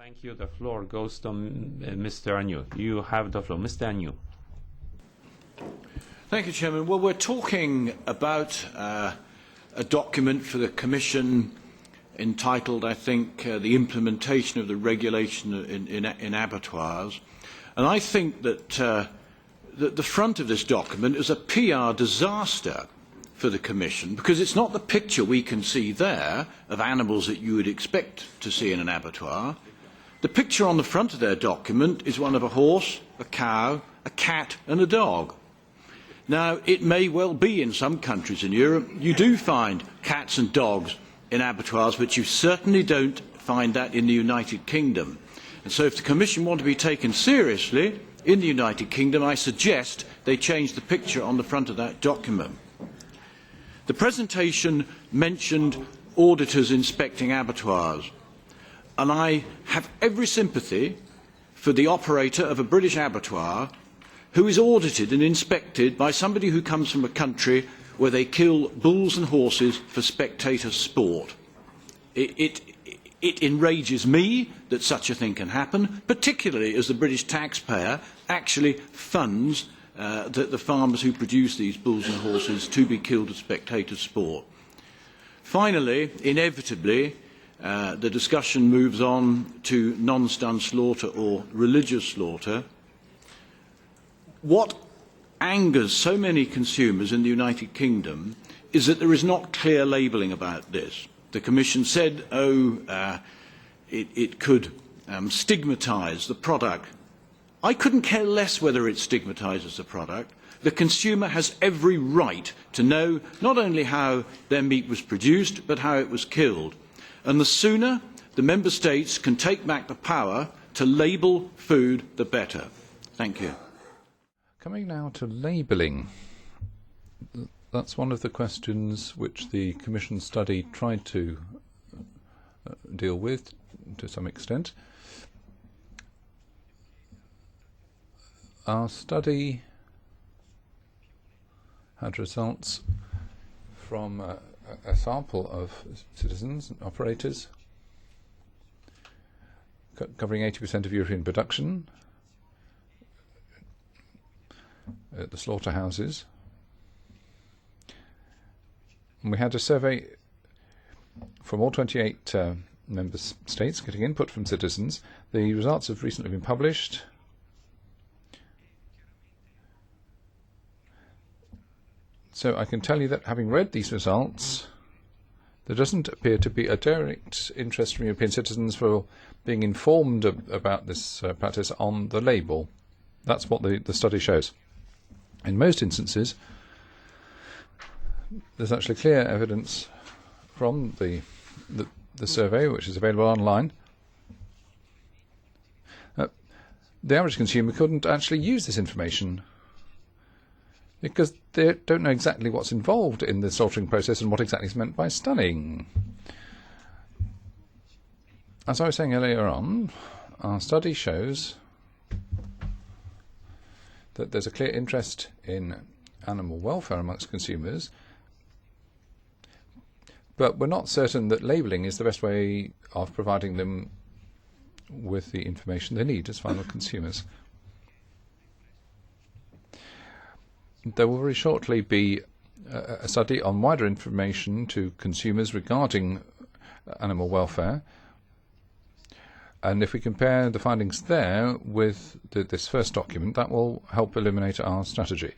Thank you. The floor goes to Mr. Agnew. You have the floor. Mr. Agnew. Thank you, Chairman. Well, we're talking about a document for the Commission entitled, I think, the implementation of the regulation in abattoirs. And I think that the front of this document is a PR disaster for the Commission, because it's not the picture we can see there of animals that you would expect to see in an abattoir. The picture on the front of their document is one of a horse, a cow, a cat and a dog. Now, it may well be in some countries in Europe you do find cats and dogs in abattoirs, but you certainly don't find that in the United Kingdom. And so if the Commission want to be taken seriously in the United Kingdom, I suggest they change the picture on the front of that document. The presentation mentioned auditors inspecting abattoirs, and I have every sympathy for the operator of a British abattoir who is audited and inspected by somebody who comes from a country where they kill bulls and horses for spectator sport. It enrages me that such a thing can happen, particularly as the British taxpayer actually funds the farmers who produce these bulls and horses to be killed as spectator sport. Finally, inevitably, the discussion moves on to non-stun slaughter or religious slaughter. What angers so many consumers in the United Kingdom is that there is not clear labelling about this. The Commission said, it could stigmatise the product. I couldn't care less whether it stigmatises the product. The consumer has every right to know not only how their meat was produced, but how it was killed. And the sooner the Member States can take back the power to label food, the better. Thank you. Coming now to labelling. That's one of the questions which the Commission study tried to deal with to some extent. Our study had results from a sample of citizens and operators covering 80% of European production at the slaughterhouses. And we had a survey from all 28 member states getting input from citizens. The results have recently been published. So I can tell you that having read these results, there doesn't appear to be a direct interest from European citizens for being informed about this practice on the label. That's what the study shows. In most instances, there's actually clear evidence from the survey, which is available online. The average consumer couldn't actually use this information because they don't know exactly what's involved in the slaughtering process and what exactly is meant by stunning. As I was saying earlier on, our study shows that there's a clear interest in animal welfare amongst consumers, but we're not certain that labelling is the best way of providing them with the information they need as final consumers. There will very shortly be a study on wider information to consumers regarding animal welfare. And if we compare the findings there with this first document, that will help illuminate our strategy.